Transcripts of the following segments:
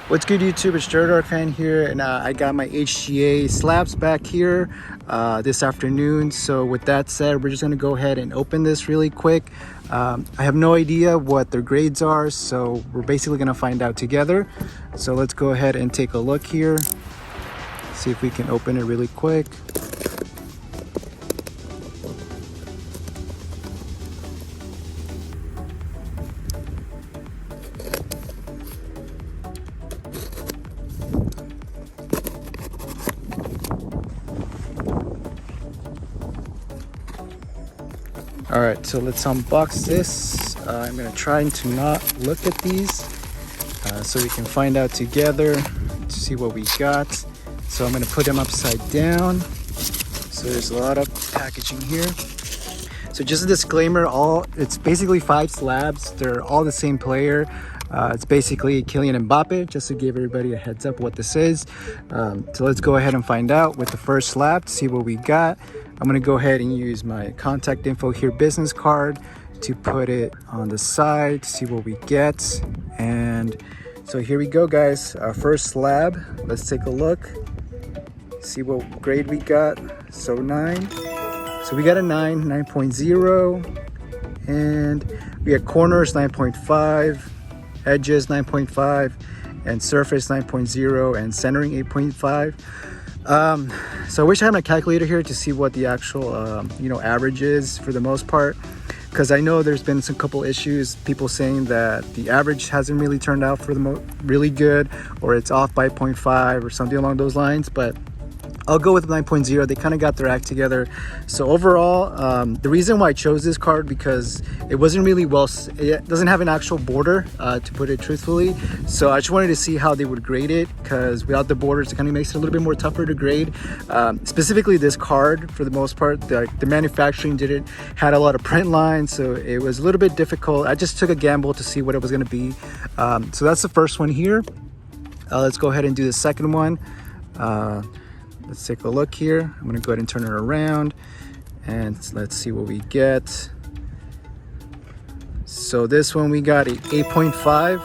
What's good, YouTube? It's Dark Fan here, and I got my HGA slabs back here this afternoon. So with that said, we're just going to go ahead and open this really quick. I have no idea what their grades are, so we're basically going to find out together. So let's go ahead and take a look here, see if we can open it really quick. All right, so let's unbox this. I'm gonna try to not look at these so we can find out together to see what we got. So I'm gonna put them upside down. So there's a lot of packaging here. So just a disclaimer, it's basically 5 slabs. They're all the same player. It's basically KYLIAN MBAPPE, just to give everybody a heads up what this is. So let's go ahead and find out with the first slab to see what we got. I'm gonna go ahead and use my contact info here business card to put it on the side to see what we get. And so here we go, guys. Our first slab. Let's take a look, see what grade we got. So 9. So we got a 9.0, and we got corners 9.5, edges 9.5, and surface 9.0, and centering 8.5. So I wish I had my calculator here to see what the actual average is for the most part, because I know there's been some couple issues, people saying that the average hasn't really turned out for the really good, or it's off by 0.5 or something along those lines. But I'll go with 9.0. They kind of got their act together. So overall, the reason why I chose this card, because it wasn't really it doesn't have an actual border, to put it truthfully. So I just wanted to see how they would grade it, because without the borders, it kind of makes it a little bit more tougher to grade. Specifically this card, for the most part, the manufacturing had a lot of print lines, so it was a little bit difficult. I just took a gamble to see what it was going to be. So that's the first one here. Let's go ahead and do the second one. Let's take a look here. I'm gonna go ahead and turn it around, and let's see what we get. So this one we got a 8.5.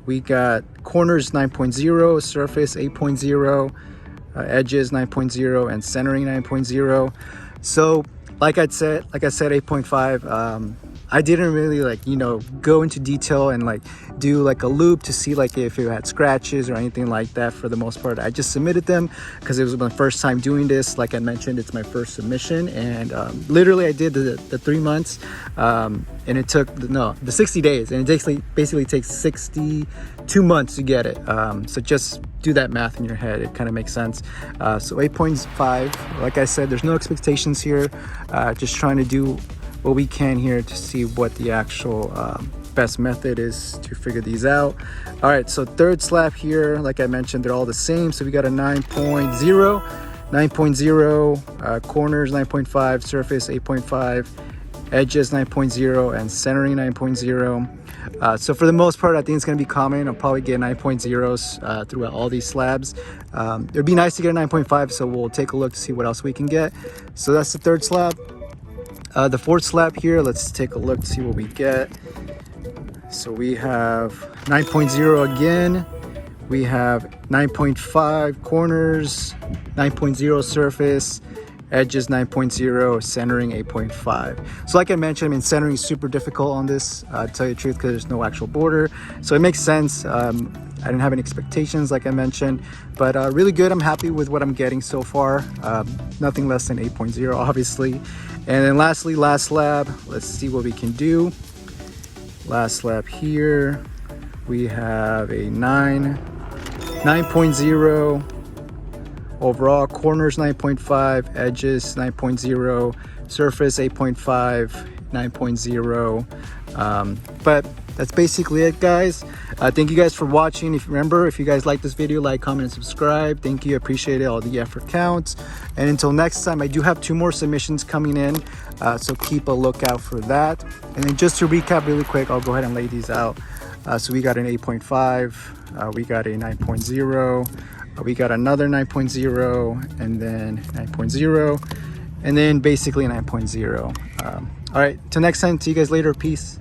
We got corners 9.0, surface 8.0, edges 9.0, and centering 9.0. So like I said 8.5. I didn't really go into detail and do a loop to see if it had scratches or anything like that. For the most part, I just submitted them because it was my first time doing this. Like I mentioned, it's my first submission, and literally I did the 3 months, and it took the 60 days, and it basically takes 62 months to get it. So just do that math in your head, it kind of makes sense. So 8.5, like I said, there's no expectations here, just trying to do what we can here to see what the actual best method is to figure these out. All right, so third slab here, like I mentioned, they're all the same. So we got a 9.0, corners 9.5, surface 8.5, edges 9.0, and centering 9.0. So for the most part, I think it's going to be common. I'll probably get 9.0s throughout all these slabs. It would be nice to get a 9.5, so we'll take a look to see what else we can get. So that's the third slab. The fourth slab here, let's take a look to see what we get. So we have 9.0 again. We have 9.5 corners, 9.0 surface, edges 9.0, centering 8.5. So like I mentioned, centering is super difficult on this, to tell you the truth, because there's no actual border. So it makes sense. I didn't have any expectations, like I mentioned, but really good. I'm happy with what I'm getting so far. Nothing less than 8.0, obviously. And then lastly, last slab, let's see what we can do. Last slab here, we have a 9.0 overall, corners 9.5, edges 9.0, surface 8.5, 9.0. But that's basically it, guys. Thank you guys for watching. If you guys like this video, like, comment, and subscribe. Thank you, appreciate it. All the effort counts. And until next time, I do have 2 more submissions coming in, so keep a lookout for that. And then just to recap really quick, I'll go ahead and lay these out. So we got an 8.5, we got a 9.0, we got another 9.0, and then 9.0, and then basically 9.0. All right, till next time, see you guys later. Peace.